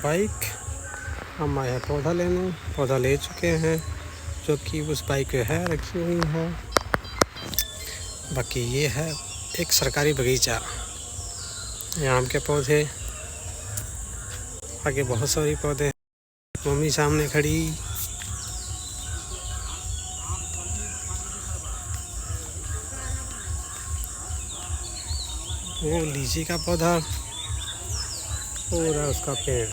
Bike. हम आए हैं पौधा लेने, पौधा ले चुके हैं जो कि उस बाइक पे है रखी हुई है। बाकी ये है एक सरकारी बगीचा, आम के पौधे, आगे बहुत सारे पौधे। मम्मी सामने खड़ी। वो लीची का पौधा, पूरा उसका पेड़।